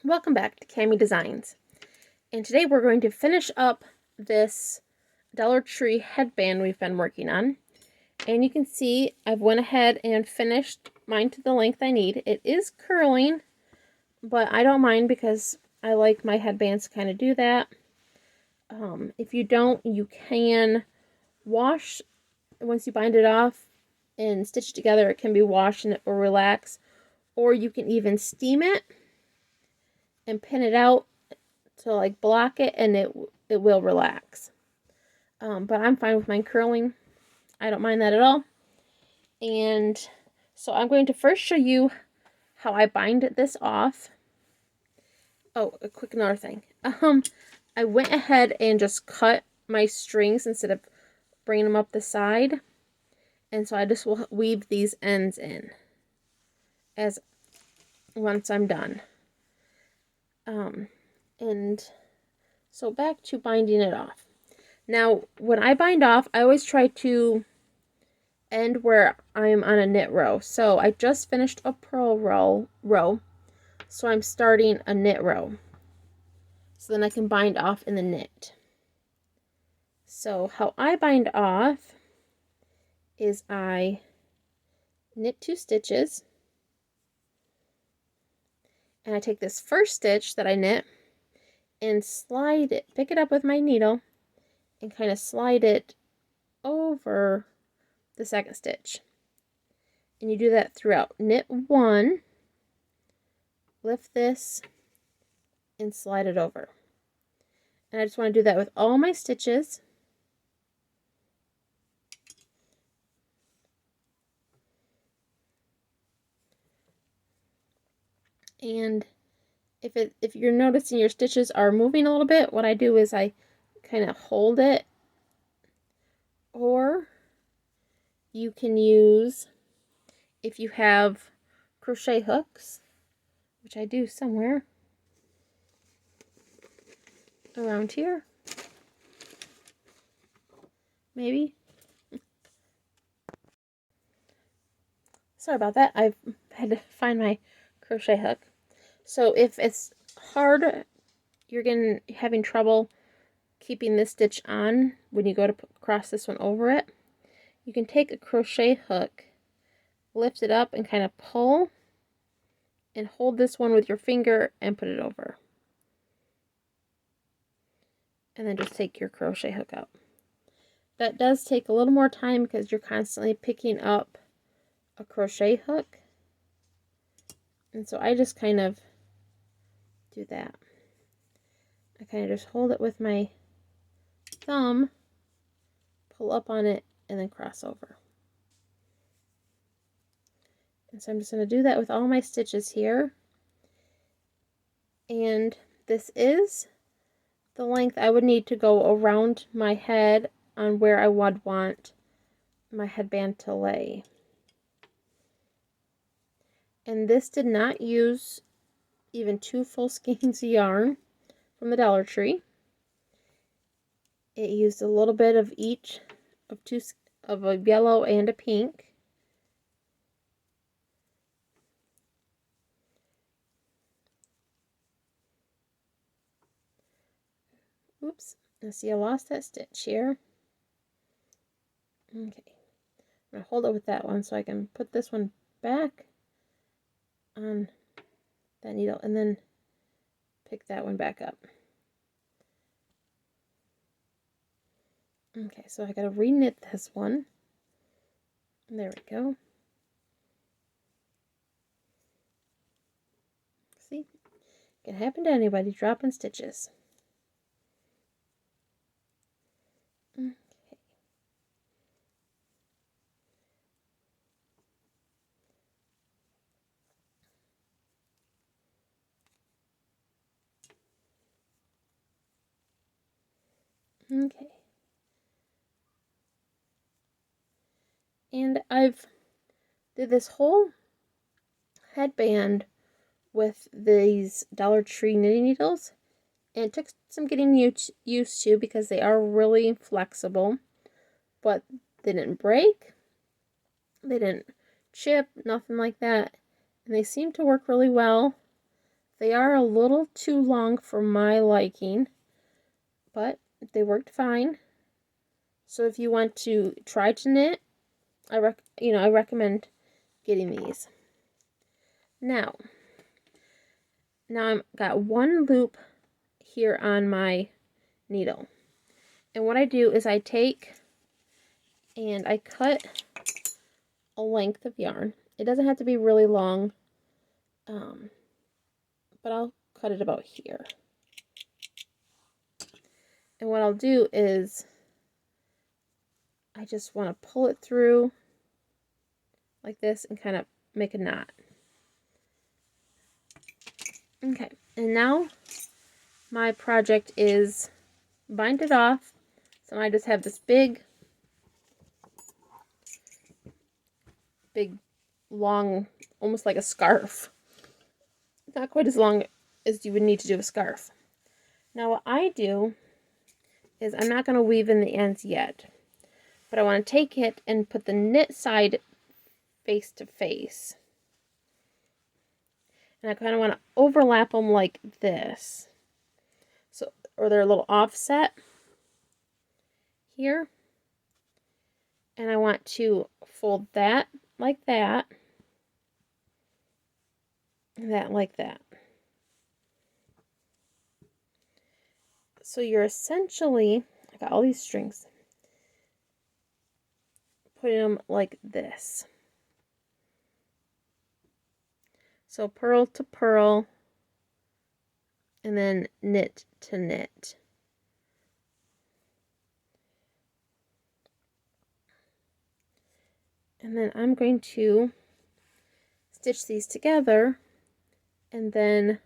Welcome back to Cami Designs. And today we're going to finish up this Dollar Tree headband we've been working on. And you can see I've went ahead and finished mine to the length I need. It is curling, but I don't mind because I like my headbands to kind of do that. If you don't, you can wash once you bind it off and stitch it together. It can be washed and it will relax, or you can even steam it and pin it out to like block it, and it will relax. But I'm fine with mine curling. I don't mind that at all. And so I'm going to first show you how I bind this off. Oh, a quick another thing. I went ahead and just cut my strings instead of bringing them up the side. And so I just will weave these ends in as once I'm done. And so back to binding it off. Now, when I bind off, I always try to end where I'm on a knit row. So I just finished a purl row, so I'm starting a knit row. So then I can bind off in the knit. So how I bind off is I knit 2 stitches, and I take this first stitch that I knit and slide it, pick it up with my needle, and kind of slide it over the second stitch. And you do that throughout. Knit 1, lift this, and slide it over. And I just want to do that with all my stitches. And if you're noticing your stitches are moving a little bit, what I do is I kind of hold it, or you can use, if you have crochet hooks, which I do somewhere around here, maybe. Sorry about that. I've had to find my crochet hook. So if it's hard, you're having trouble keeping this stitch on when you go to cross this one over it, you can take a crochet hook, lift it up, and kind of pull and hold this one with your finger and put it over. And then just take your crochet hook out. That does take a little more time because you're constantly picking up a crochet hook. And so I just kind of do that. I kind of just hold it with my thumb, pull up on it, and then cross over. And so I'm just going to do that with all my stitches here. And this is the length I would need to go around my head on where I would want my headband to lay. And this did not use even 2 full skeins of yarn from the Dollar Tree. It used a little bit of each of a yellow and a pink. Oops, I see I lost that stitch here. Okay, I'm going to hold it with that one so I can put this one back on that needle and then pick that one back up. Okay, so I gotta re-knit this one. There we go. See? It can happen to anybody dropping stitches. Okay. Okay. And I've did this whole headband with these Dollar Tree knitting needles, and it took some getting used to because they are really flexible, but they didn't break, they didn't chip, nothing like that, and they seem to work really well. They are a little too long for my liking, but they worked fine. So if you want to try to knit, I recommend getting these. Now I've got one loop here on my needle. And what I do is I take and I cut a length of yarn. It doesn't have to be really long, but I'll cut it about here. And what I'll do is I just want to pull it through like this and kind of make a knot. Okay, and now my project is bind it off. So I just have this big, long, almost like a scarf. Not quite as long as you would need to do a scarf. Now what I do is I'm not going to weave in the ends yet, but I want to take it and put the knit side face to face. And I kind of want to overlap them like this. So, or they're a little offset here. And I want to fold that like that. And that like that. So you're essentially, I got all these strings, putting them like this. So purl to purl, and then knit to knit. And then I'm going to stitch these together and then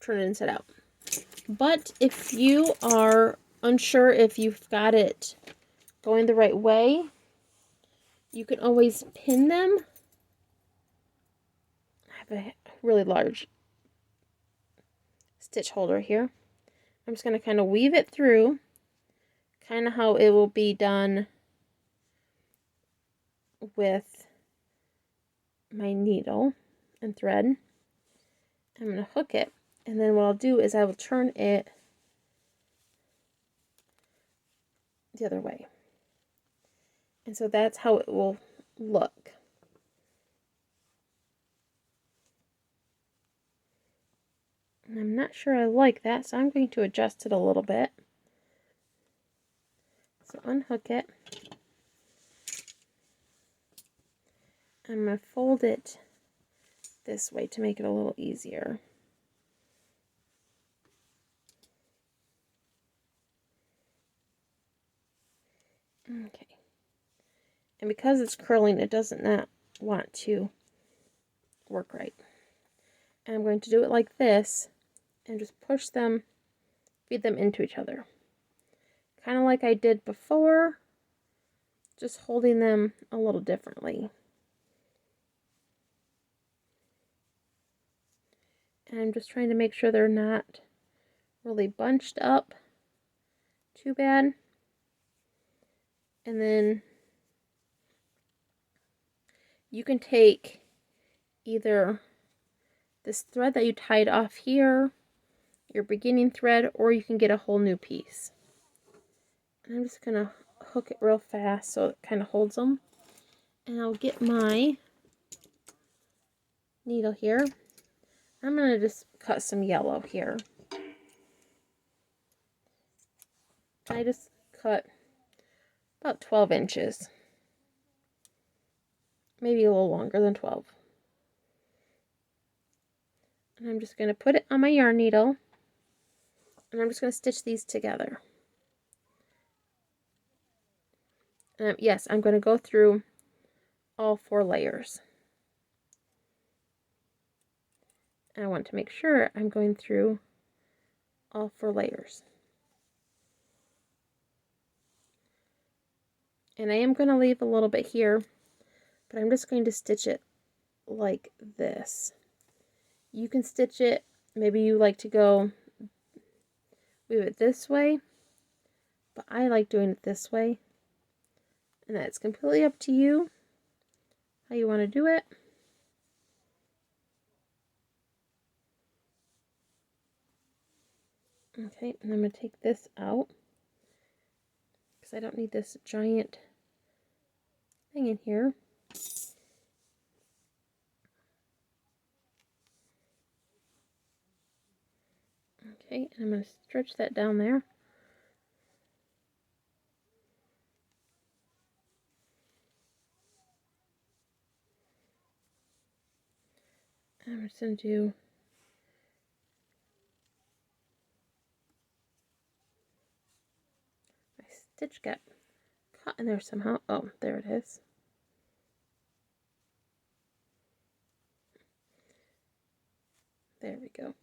turn it inside out. But if you are unsure if you've got it going the right way, you can always pin them. I have a really large stitch holder here. I'm just going to kind of weave it through, kind of how it will be done with my needle and thread. I'm going to hook it, and then what I'll do is I will turn it the other way. And so that's how it will look. And I'm not sure I like that, so I'm going to adjust it a little bit. So unhook it. I'm going to fold it this way to make it a little easier. Okay. And because it's curling, it doesn't not want to work right. And I'm going to do it like this and just push them, feed them into each other. Kind of like I did before, just holding them a little differently. And I'm just trying to make sure they're not really bunched up too bad. And then you can take either this thread that you tied off here, your beginning thread, or you can get a whole new piece. And I'm just going to hook it real fast so it kind of holds them. And I'll get my needle here. I'm going to just cut some yellow here. I just cut about 12 inches. Maybe a little longer than 12. And I'm just going to put it on my yarn needle. And I'm just going to stitch these together. And yes, I'm going to go through all 4 layers. And I want to make sure I'm going through all 4 layers. And I am going to leave a little bit here, but I'm just going to stitch it like this. You can stitch it, maybe you like to go weave it this way, but I like doing it this way. And that's completely up to you how you want to do it. Okay, and I'm going to take this out because I don't need this giant thing in here. Okay, and I'm going to stretch that down there. And I'm just going to do my stitch got caught in there somehow. Oh, there it is. There we go.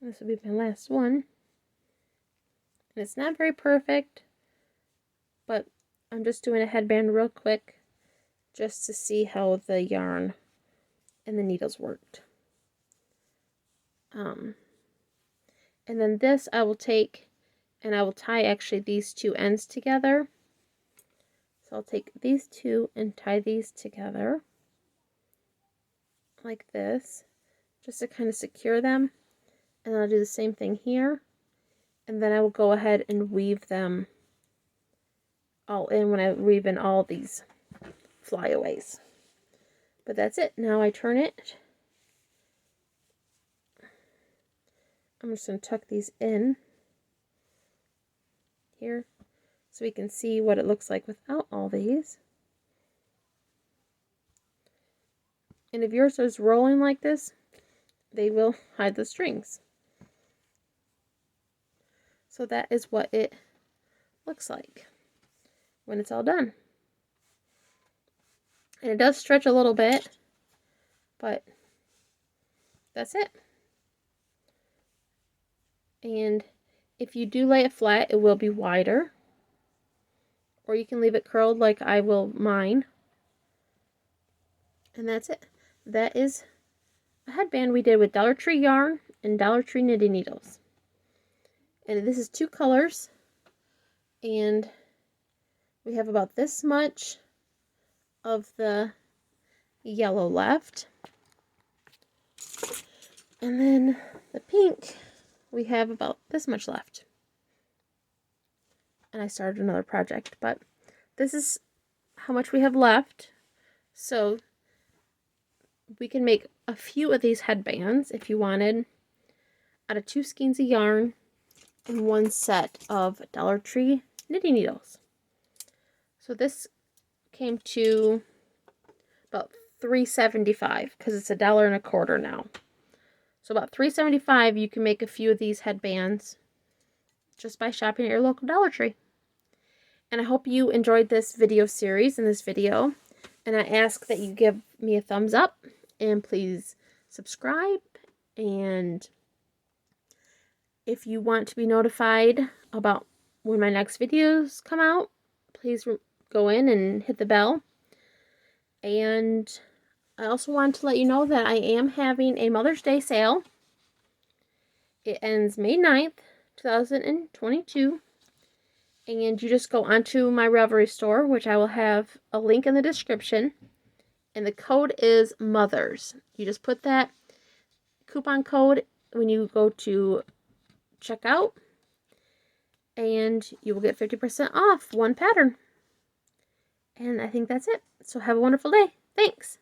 And this will be my last one. And it's not very perfect, but I'm just doing a headband real quick just to see how the yarn and the needles worked. And then this I will take and I will tie actually these two ends together. So I'll take these two and tie these together like this, just to kind of secure them. And I'll do the same thing here. And then I will go ahead and weave them all in when I weave in all these flyaways. But that's it. Now I turn it. I'm just going to tuck these in here so we can see what it looks like without all these. And if yours is rolling like this, they will hide the strings. So that is what it looks like when it's all done. And it does stretch a little bit, but that's it. And if you do lay it flat, it will be wider. Or you can leave it curled like I will mine. And that's it. That is a headband we did with Dollar Tree yarn and Dollar Tree knitting needles. And this is 2 colors. And we have about this much of the yellow left. And then the pink, we have about this much left. And I started another project, but this is how much we have left. So we can make a few of these headbands if you wanted out of 2 skeins of yarn and 1 set of Dollar Tree knitting needles. So this came to about $3.75 because it's $1.25 now. So about $3.75 you can make a few of these headbands just by shopping at your local Dollar Tree. And I hope you enjoyed this video series and this video. And I ask that you give me a thumbs up and please subscribe. And if you want to be notified about when my next videos come out, please go in and hit the bell. And I also want to let you know that I am having a Mother's Day sale. It ends May 9th, 2022. And you just go onto my Ravelry store, which I will have a link in the description. And the code is MOTHERS. You just put that coupon code when you go to checkout. And you will get 50% off 1 pattern. And I think that's it. So have a wonderful day. Thanks.